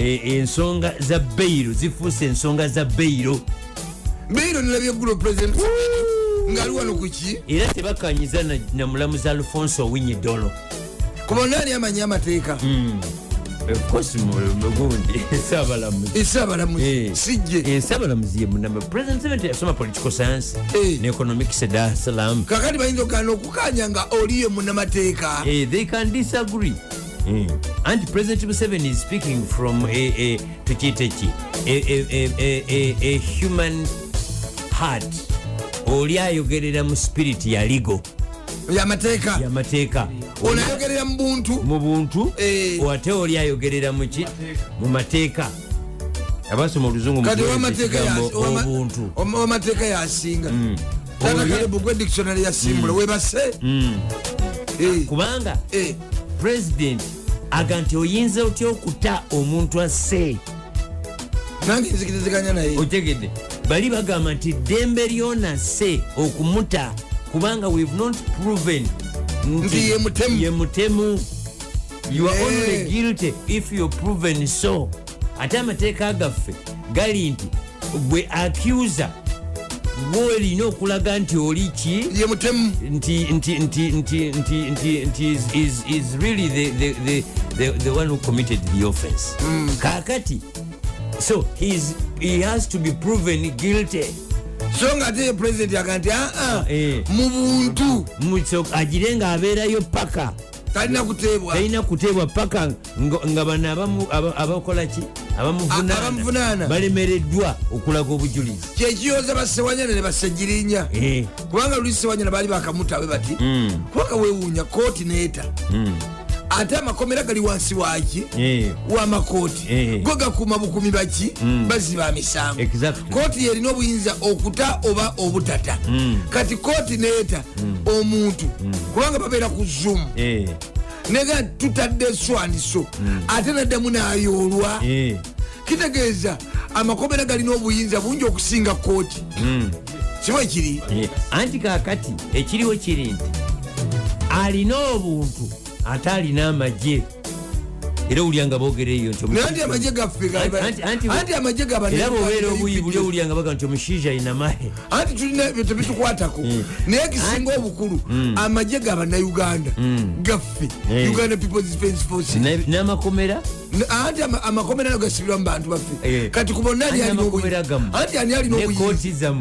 ensonga za beyiro zifuuse ensonga za beyiro nilabye gulo president ngali wano kuki era tebakanyiza na mulamuzi Alfonso Owiny Dollo kuba nani amanyi amateeka of course mugundi esabalamuzi sijje esabalamuzi ye munama president Museveni yasoma political science ne economics at Dar es Salaam kakati bayinza okana okukanya nga oliye munamateeka they can disagree and President Museveni is speaking from a human heart oli ayogerera mu spirit ya legal yamateeka onayogerera mu buntu ate oli ayogerera mu mateeka abasoma oluzungu kati wamateeka yasinga takakale bugwe dictionary yasimbula webase kubanga president aga nti oyinza otya okuta omuntu asse nange nzikiriziganya naye otegedde bali bagamba nti ddembe lyonasse okumuta kubanga we've not proven nti ye mutemu you are only guilty if you're proven so ate amateeka gaffe gali nti gwe accuser gwolina okulaga nti oli ki ye mutemu nti is really the one who committed the offense kakati so he has to be proven guilty so nga ate president yaganti mu buntu agire nga abeerayo paka talina kuteebwa paka nga bano abakola ki abamuvunaana balemereddwa okulaga obujulizi kyekiyoza basewanyana ne basejjirinya kubanga luli sewanyana baali bakamutawe bati kubanga weewuunya kooti neeta ate amakomera gali wansi waki wamakooti go gakuuma bukumi baki baziba misango kooti yerina obuyinza okuta oba obutata kati kooti neeta omuntu kubanga babeera ku zoom nega tutadde swandiso ate naddamu nayoolwa kitegeeza amakomera galina obuyinza bungi okusinga kooti siwe ekiri anti kakati ekiriwo kiri nti alina obuntu ate alina amagye era olyanga boogera eyo nti amagye gaffe anti amagye era bobeera obuyi buli olyanga baga nti omushiija alina mahe anti tulina tebitukwatako naye ekisinga obukulu amagye gabannayuganda gaffe Uganda People's Defence Force n'amakomera anti amakomera nago gasibirwa mu bantu baffe kati kubona ali alina obuyinza anti ani alina obuyinza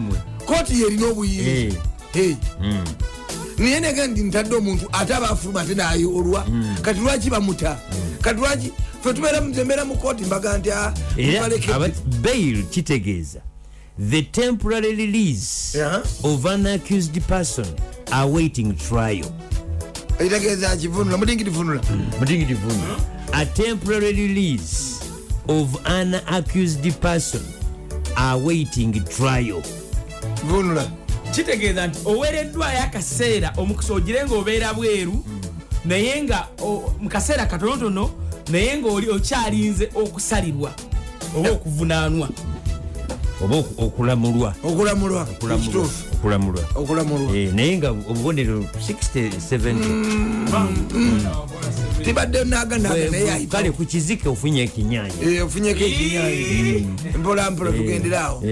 kooti yerina obuyinza niye nega ndi ntadde omuntu ate abafuluma ate nayoolwa kati lwaki bamuta kati lwaki fe tubeera muzembeera mu kooti mbaga nti bail kitegeeza the temporary release of an accused person awaiting trial ekitegeeza kivunula mudingidivunula a temporary release of an accused person awaiting trial vunula kitegeeza nti oweereddwayo akaseera omukisa ogire nga obeera bweru naye nga mu kaseera katonotono naye nga oli okyalinze okusalirwa oba okuvunaanwa oba okulamulwa naye nga obubonero 60-70 tibadde kale ku kizike ofunye ekinyanya ofunyeko ekinyanya mpolampola tugenderawo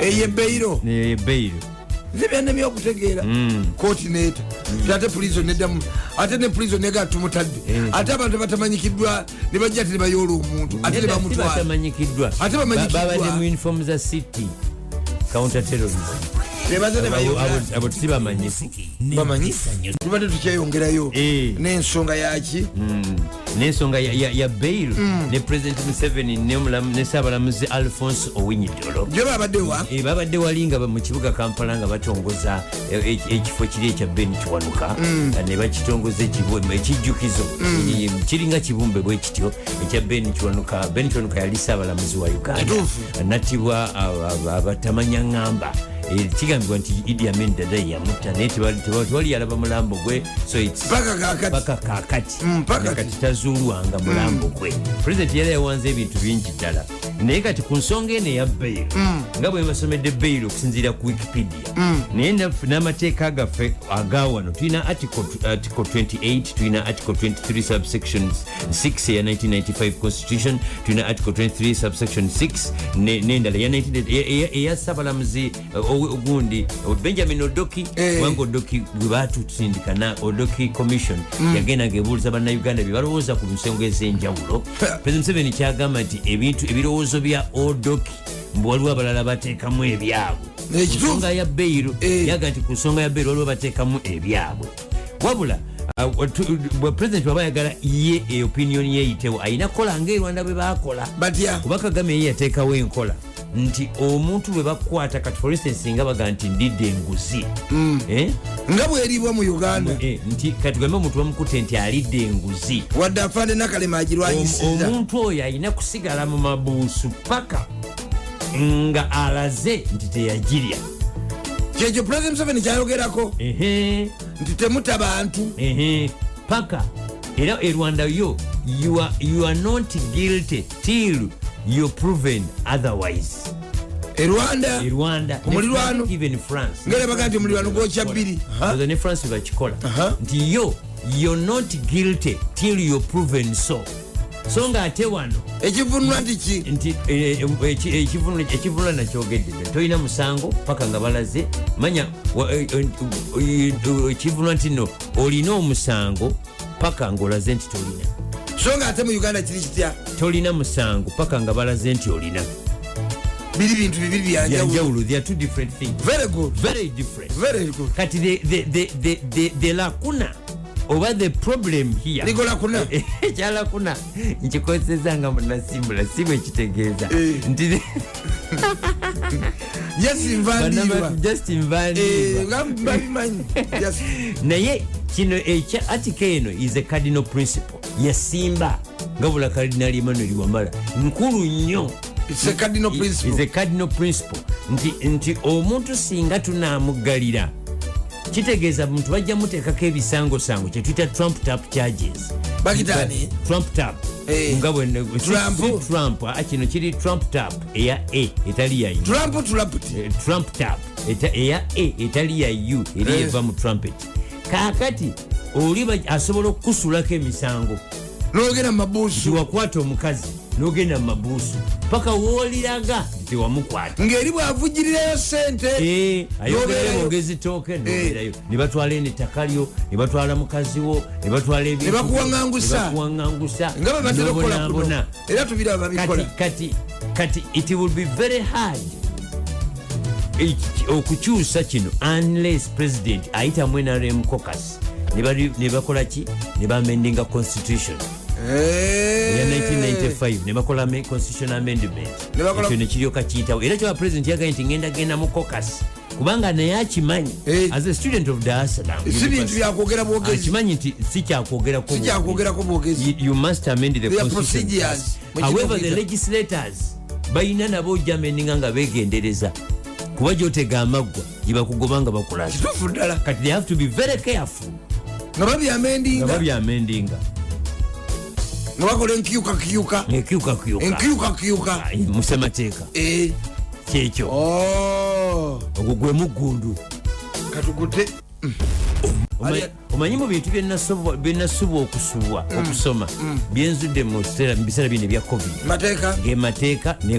eyo ebbeiro zibyannemye okutegeera kooti neeta ate prison neddamu ate ne prison nega tumutadde ate abantu batamanyikiddwa ne bajja te bayoola omuntu ate ne bamutwala ate babadde mu uniform za city counter terrorism abo sibamanyi tubadde tukyeyongerayo n'ensonga yaki n'ensonga ya bail ne president Museveni ne saabalamuzi Alfonso Owiny Dollo gye babaddewa babadde wali nga mu kibuga Kampala nga batongoza ekifo kiri ekya Ben Kiwanuka ne bakitongoza ekijjukizo kiringa kibumbe bwe kityo ekya Ben Kiwanuka yali saabalamuzi wa Uganda nattibwa abatamanya ngamba kigambibwa nti Idi Amin Dada yamutta naye tewali yalaba mulambo gwe so paka kakati tazuulwanga mulambo gwe president yali yawanze ebintu bingi ddala naye kati ku nsonga eno eya bail nga bwe basomedde bail okusinziira ku Wikipedia naye n'amateeka gaffe agawano tulina article 28 tulina article 23 subsections 6 ya 1995 constitution tulina article 23 subsection 6 n'endala eya ssabalamuzi ogundi Benjamin Odoki kubanga Odoki bwe batusindika na Odoki commission yagenda gebuuliza bannayuganda bye balowooza ku nsonga ez'enjawulo President Museveni kyagamba nti ebintu ebirowoozo bya Odoki mbu waliwo abalala bateekamu ebyabwe ku nsonga ya bail yaga nti ku nsonga ya bail waliwo bateekamu ebyabwe wabula President waba yagala ye opinion ye yitewo ayina kola ng'Rwanda bwe bakola kuba Kagame ye yateekawo enkola nti omuntu bwe bakwata kati for instance nga baga nti ndidde enguzi nga bweribwa mu Uganda nti kati gambe omuntu bamukutte nti alidde enguzi wadde afande Nakalema agirwanyisiza omuntu oyo ayina kusigala mu mabuusu paka nga alaze nti teyagirya kyekyo President Museveni kyayogerako nti temuta bantu paka era Rwanda yo you are not guilty till you're proven otherwise. Rwanda omulirwano even France ngere baga nti omulirwano gwokya bbiri ne France bakikola nti you're not guilty till you're proven so nga ate wano ekivunula nti ekivunula nakyogedde tolina musango paka nga balaze manya ekivunula nti no olina omusango paka ng'olaze nti tolina so nga ate mu Uganda kiri kitya tolina musango paka nga balaze nti olina biri bintu bibiri byanjawulo. They are two different things. Very good. Very different. Very good. Kati the lacuna over the problem here. Liko lacuna. Lacuna. Nchikozeza nga mnasimbula siwe chitegeeza. Just invalid. Just naye kino echa atikeno is a cardinal principle. Yasimba ngabula Cardinal Emmanuel Wamala. Nkulu nnyo. It's a cardinal principle. It's a cardinal principle. Nti omuntu singa tunamuggalira kitegeeza muntu bajja muteekako ebisangosango kye tuyita Trump tap charges. Bakitani Trump tap. Ngabwe Trump kino kiri Trump tap eya A etali ya U. Trump tap eya A etali ya U eri eva mu trumpet. Kaakati oli asobola okukusulako emisango n'ogenda mu mabuusu wakwata omukazi n'ogenda mu mabuusu paka wooliraga tewamukwata ng'eri bw'avugirirayo sente ayogera bogezi tooke n'obeerayo ne batwala ettaka lyo ne batwala mukazi wo ne batwala ebintu ne bakuwaŋŋangusa nga bwe batera okukola kuno era tubiraba babikola kati it will be very hard okukyusa kino unless president ayitamu NRM caucus ne bakola ki ne bamendinga constitution ya 1995 ne bakola constitutional amendment ekyo ne kiryoka kiyitawo era kyoba president yagaye nti ngenda mu caucus kubanga naye akimanyi as a student of Dar es Salaam si bintu byakwogera bwogezi akimanyi nti si kyakwogerako bwogezi you must amend the constitution however the legislators bayina nabo jamendinga nga begendereza kuba gyotega amaggwa gyebakugoba nga bakulasa kituufu ddala kati they have to be very careful nga babyamendinga nga bakola enkyukakiyuka musemateeka kyekyo ogwo gwe muggundu katugute omanyi mu bintu byenasuba okusoma byenzudde mu biseera bino ebya covid ng'emateeka ne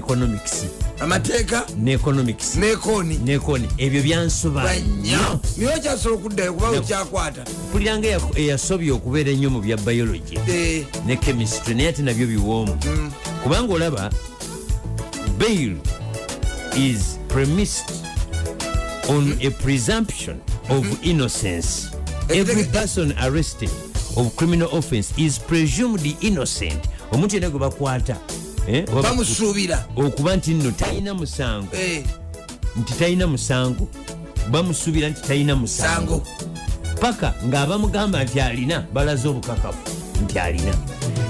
economics n'ekoni ebyo byansuba nnyo niyo kyasobola okuddayo kuba okyakwata mpuliranga eyasobye okubeera ennyo mu bya biology ne chemistry naye ate nabyo biwoomu kubanga olaba bail is premised on a presumption of innocence. Every person arrested of criminal offense is presumed innocent. Omuntu yenna gwe bakwata bamusuubira okuba nti nno talina musango bamusuubira nti talina musango paka ng'abamugamba nti alina balaze obukakafu nti alina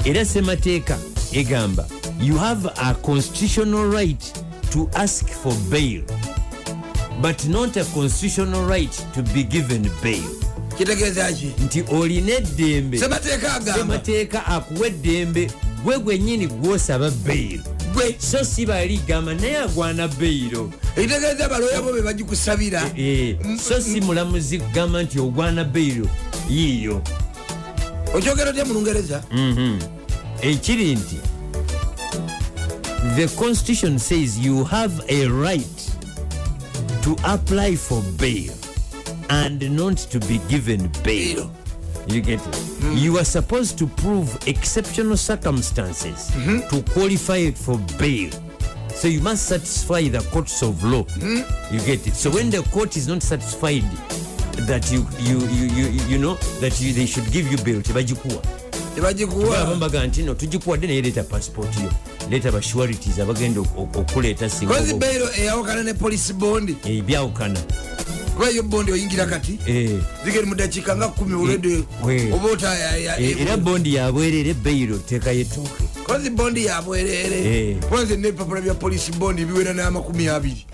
era ssemateeka egamba you have a constitutional right to ask for bail but not a constitutional right to be given bail. Kitegeeza ki nti olina eddembe ssemateeka akuwa eddembe gwe gwennyini gw'osaba bail gwe so si bali gamba naye agwana beyiro ekitegeeza baloya bo be bagikusabira so si mulamuzi gamba nti ogwana beyiro yiyo okyogera otya mu Lungereza ekiri nti the constitution says you have a right to apply for bail and not to be given bail. You get it? You are supposed to prove exceptional circumstances to qualify for bail. So you must satisfy the courts of law. You get it? So when the court is not satisfied that you know that they should give you bail, bagamba nti no tugikuwadde naye leeta passport yo, leeta basuarities abagenda okuleeta sinkozi bail eyawukana ne police bond byawukana kuba yo bondi oyingira kati zigeri mu dakiika nga 10 olwedde oba otaya era bondi yabwerere beyiro teeka yetuuke kozi bondi yabwerere kwanze n'ebipapula bya police bondi biwera n'amakumi 20